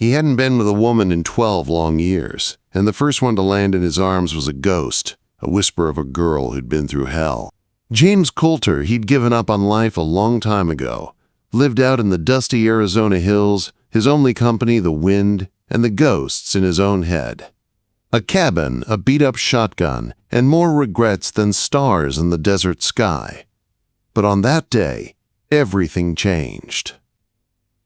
He hadn't been with a woman in 12 long years, and the first one to land in his arms was a ghost, a whisper of a girl who'd been through hell. James Coulter, he'd given up on life a long time ago, lived out in the dusty Arizona hills, his only company the wind and the ghosts in his own head. A cabin, a beat-up shotgun, and more regrets than stars in the desert sky. But on that day, everything changed.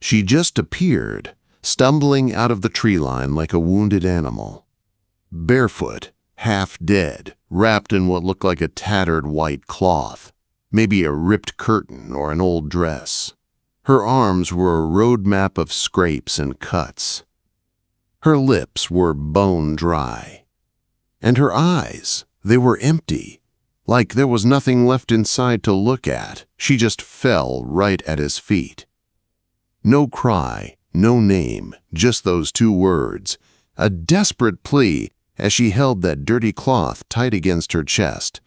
She just appeared, stumbling out of the tree line like a wounded animal. Barefoot, half dead, wrapped in what looked like a tattered white cloth, maybe a ripped curtain or an old dress. Her arms were a road map of scrapes and cuts. Her lips were bone dry. And her eyes, they were empty, like there was nothing left inside to look at. She just fell right at his feet. No cry, no name, just those two words, a desperate plea as she held that dirty cloth tight against her chest.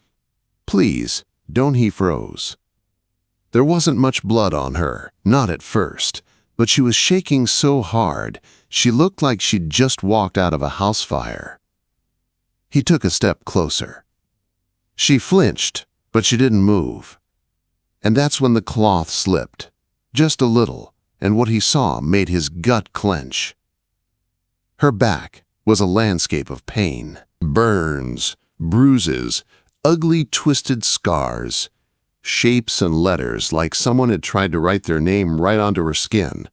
Please, don't. He froze. There wasn't much blood on her, not at first, but she was shaking so hard, she looked like she'd just walked out of a house fire. He took a step closer. She flinched, but she didn't move. And that's when the cloth slipped, just a little, and what he saw made his gut clench. Her back was a landscape of pain. Burns, bruises, ugly twisted scars, shapes and letters like someone had tried to write their name right onto her skin.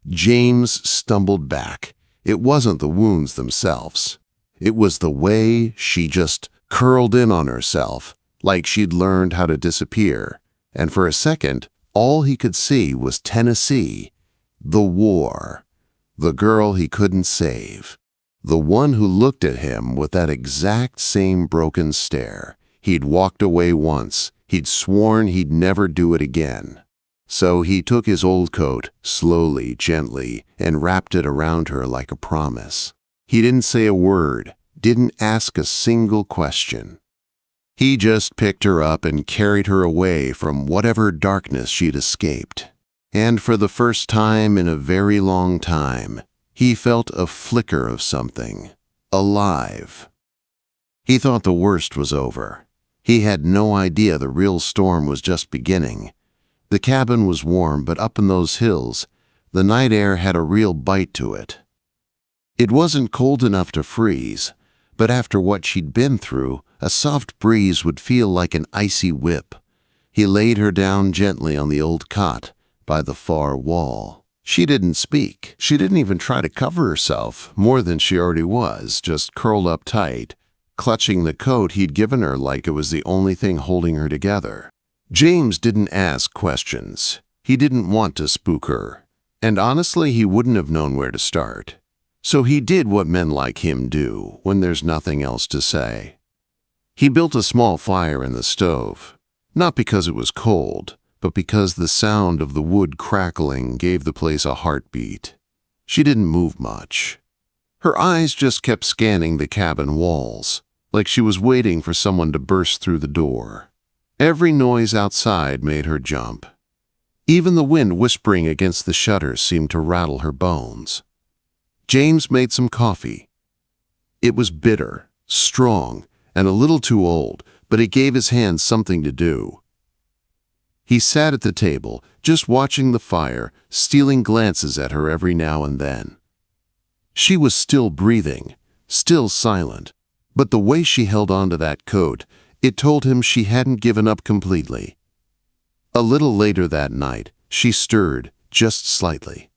James stumbled back. It wasn't the wounds themselves. It was the way she just curled in on herself, like she'd learned how to disappear. And for a second, all he could see was Tennessee, the war, the girl he couldn't save, the one who looked at him with that exact same broken stare. He'd walked away once. He'd sworn he'd never do it again. So he took his old coat, slowly, gently, and wrapped it around her like a promise. He didn't say a word, didn't ask a single question. He just picked her up and carried her away from whatever darkness she'd escaped. And for the first time in a very long time, he felt a flicker of something, alive. He thought the worst was over. He had no idea the real storm was just beginning. The cabin was warm, but up in those hills, the night air had a real bite to it. It wasn't cold enough to freeze, but after what she'd been through, a soft breeze would feel like an icy whip. He laid her down gently on the old cot by the far wall. She didn't speak. She didn't even try to cover herself, more than she already was, just curled up tight, clutching the coat he'd given her like it was the only thing holding her together. James didn't ask questions. He didn't want to spook her, and honestly, he wouldn't have known where to start. So he did what men like him do when there's nothing else to say. He built a small fire in the stove, not because it was cold, but because the sound of the wood crackling gave the place a heartbeat. She didn't move much. Her eyes just kept scanning the cabin walls, like she was waiting for someone to burst through the door. Every noise outside made her jump. Even the wind whispering against the shutters seemed to rattle her bones. James made some coffee. It was bitter, strong, and a little too old, but it gave his hands something to do. He sat at the table, just watching the fire, stealing glances at her every now and then. She was still breathing, still silent, but the way she held onto that coat, it told him she hadn't given up completely. A little later that night, she stirred, just slightly.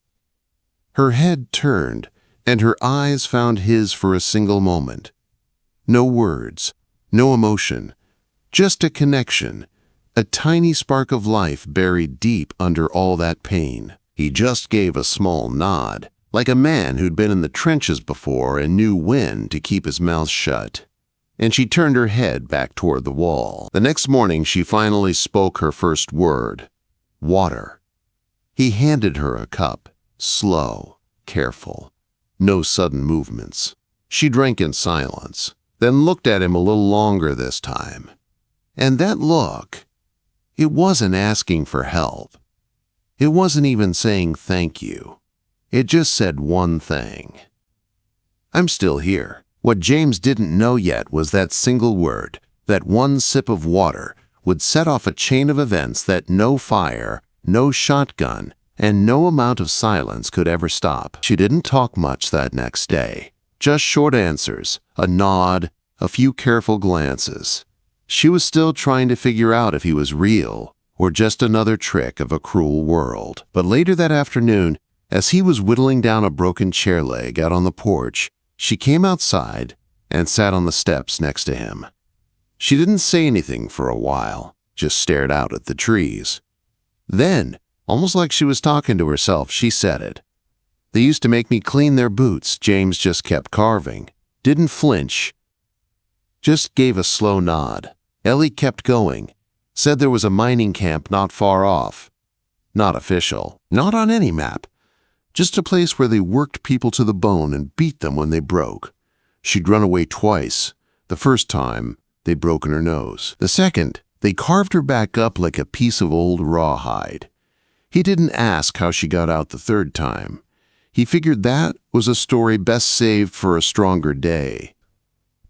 Her head turned, and her eyes found his for a single moment. No words, no emotion, just a connection, a tiny spark of life buried deep under all that pain. He just gave a small nod, like a man who'd been in the trenches before and knew when to keep his mouth shut. And she turned her head back toward the wall. The next morning, she finally spoke her first word, water. He handed her a cup, slow, careful, no sudden movements. She drank in silence, then looked at him a little longer this time. And that look, it wasn't asking for help. It wasn't even saying thank you. It just said one thing. I'm still here. What James didn't know yet was that single word, that one sip of water, would set off a chain of events that no fire, no shotgun, and no amount of silence could ever stop. She didn't talk much that next day. Just short answers, a nod, a few careful glances. She was still trying to figure out if he was real or just another trick of a cruel world. But later that afternoon, as he was whittling down a broken chair leg out on the porch, she came outside and sat on the steps next to him. She didn't say anything for a while, just stared out at the trees. Then, almost like she was talking to herself, she said it. They used to make me clean their boots. James just kept carving. Didn't flinch. Just gave a slow nod. Ellie kept going. Said there was a mining camp not far off. Not official. Not on any map. Just a place where they worked people to the bone and beat them when they broke. She'd run away twice. The first time, they'd broken her nose. The second, they carved her back up like a piece of old rawhide. He didn't ask how she got out the third time. He figured that was a story best saved for a stronger day.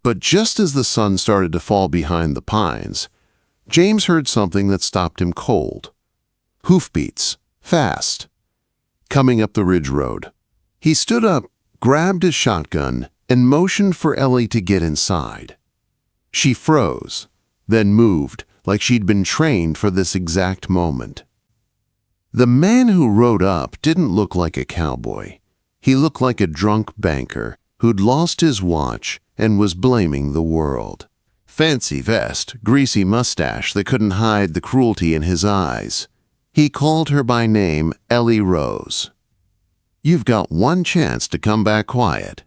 But just as the sun started to fall behind the pines, James heard something that stopped him cold. Hoofbeats, fast, coming up the ridge road. He stood up, grabbed his shotgun, and motioned for Ellie to get inside. She froze, then moved like she'd been trained for this exact moment. The man who rode up didn't look like a cowboy. He looked like a drunk banker who'd lost his watch and was blaming the world. Fancy vest, greasy mustache that couldn't hide the cruelty in his eyes. He called her by name, Ellie Rose. "You've got one chance to come back quiet."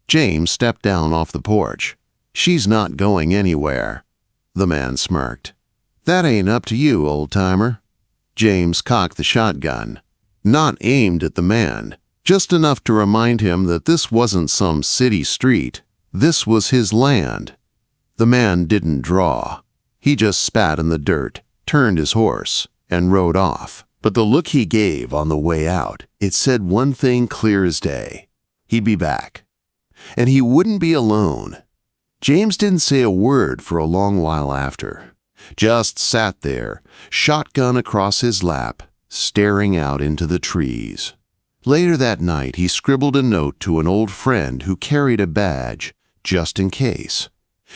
James stepped down off the porch. "She's not going anywhere." The man smirked. "That ain't up to you, old-timer." James cocked the shotgun. Not aimed at the man, just enough to remind him that this wasn't some city street. This was his land. The man didn't draw. He just spat in the dirt, turned his horse, and rode off. But the look he gave on the way out, it said one thing clear as day. He'd be back. And he wouldn't be alone. James didn't say a word for a long while after. Just sat there, shotgun across his lap, staring out into the trees. Later that night, he scribbled a note to an old friend who carried a badge, just in case.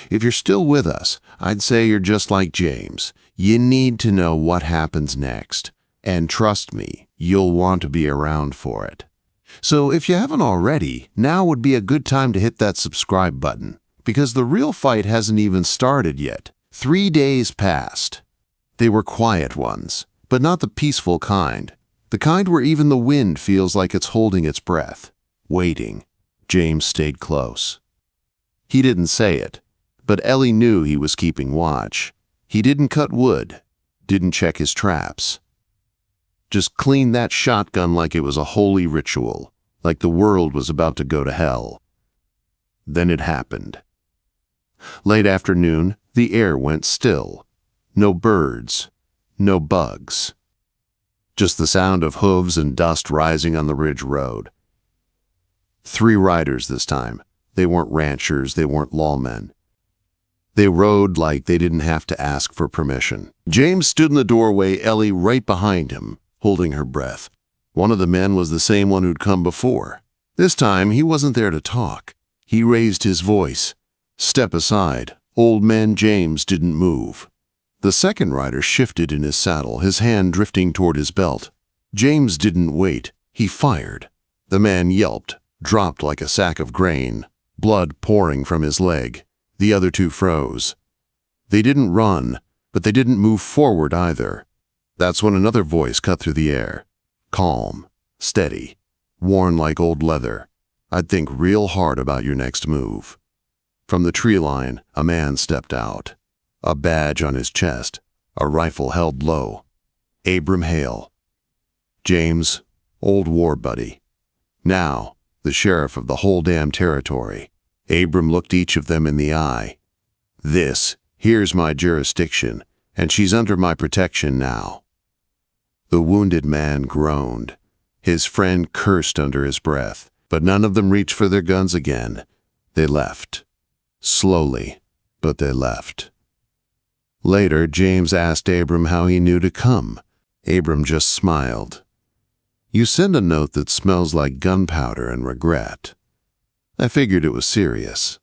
If you're still with us, I'd say you're just like James. You need to know what happens next. And trust me, you'll want to be around for it. So if you haven't already, now would be a good time to hit that subscribe button, because the real fight hasn't even started yet. 3 days passed. They were quiet ones, but not the peaceful kind. The kind where even the wind feels like it's holding its breath, waiting. James stayed close. He didn't say it, but Ellie knew he was keeping watch. He didn't cut wood, didn't check his traps. Just cleaned that shotgun like it was a holy ritual, like the world was about to go to hell. Then it happened. Late afternoon, the air went still. No birds, no bugs. Just the sound of hooves and dust rising on the ridge road. 3 riders this time. They weren't ranchers, they weren't lawmen. They rode like they didn't have to ask for permission. James stood in the doorway, Ellie right behind him, holding her breath. One of the men was the same one who'd come before. This time, he wasn't there to talk. He raised his voice. "Step aside." Old man James didn't move. The second rider shifted in his saddle, his hand drifting toward his belt. James didn't wait. He fired. The man yelped, dropped like a sack of grain, blood pouring from his leg. The other 2 froze. They didn't run, but they didn't move forward either. That's when another voice cut through the air. Calm, steady, worn like old leather. "I'd think real hard about your next move." From the tree line, a man stepped out. A badge on his chest, a rifle held low. Abram Hale. James, old war buddy. Now, the sheriff of the whole damn territory. Abram looked each of them in the eye. Here's my jurisdiction, and she's under my protection now." The wounded man groaned. His friend cursed under his breath, but none of them reached for their guns again. They left. Slowly, but they left. Later, James asked Abram how he knew to come. Abram just smiled. "You send a note that smells like gunpowder and regret." I figured it was serious.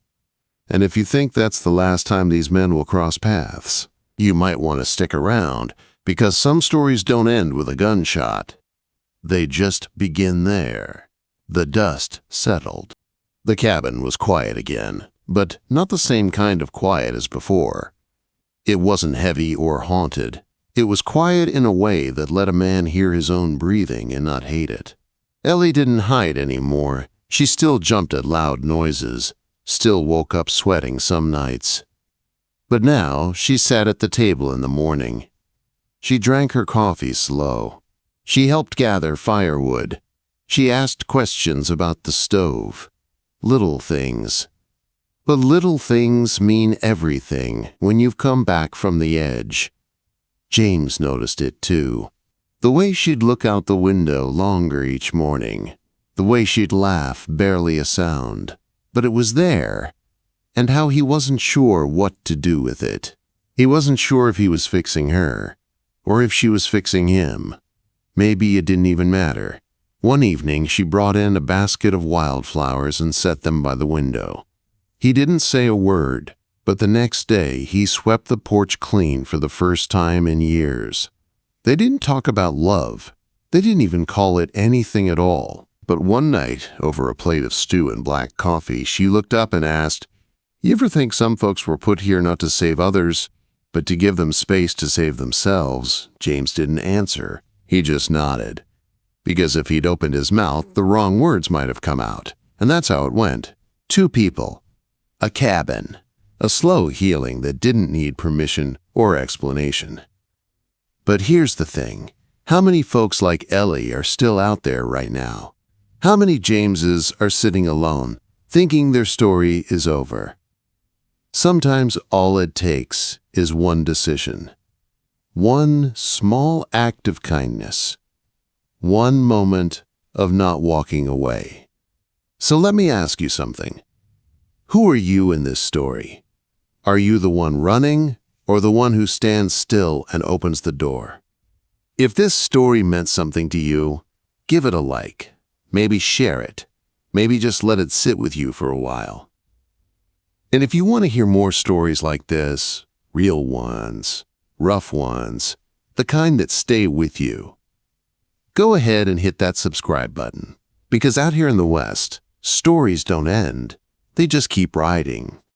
And if you think that's the last time these men will cross paths, you might want to stick around, because some stories don't end with a gunshot. They just begin there. The dust settled. The cabin was quiet again, but not the same kind of quiet as before. It wasn't heavy or haunted. It was quiet in a way that let a man hear his own breathing and not hate it. Ellie didn't hide anymore. She still jumped at loud noises, still woke up sweating some nights. But now she sat at the table in the morning. She drank her coffee slow. She helped gather firewood. She asked questions about the stove. Little things. But little things mean everything when you've come back from the edge. James noticed it too. The way she'd look out the window longer each morning. The way she'd laugh, barely a sound. But it was there. And how he wasn't sure what to do with it. He wasn't sure if he was fixing her, or if she was fixing him. Maybe it didn't even matter. One evening, she brought in a basket of wildflowers and set them by the window. He didn't say a word, but the next day he swept the porch clean for the first time in years. They didn't talk about love. They didn't even call it anything at all. But one night, over a plate of stew and black coffee, she looked up and asked, "You ever think some folks were put here not to save others, but to give them space to save themselves?" James didn't answer. He just nodded. Because if he'd opened his mouth, the wrong words might have come out. And that's how it went. Two people. A cabin. A slow healing that didn't need permission or explanation. But here's the thing. How many folks like Ellie are still out there right now? How many Jameses are sitting alone, thinking their story is over? Sometimes all it takes is one decision. One small act of kindness. One moment of not walking away. So let me ask you something. Who are you in this story? Are you the one running or the one who stands still and opens the door? If this story meant something to you, give it a like. Maybe share it. Maybe just let it sit with you for a while. And if you want to hear more stories like this, real ones, rough ones, the kind that stay with you, go ahead and hit that subscribe button. Because out here in the West, stories don't end. They just keep writing.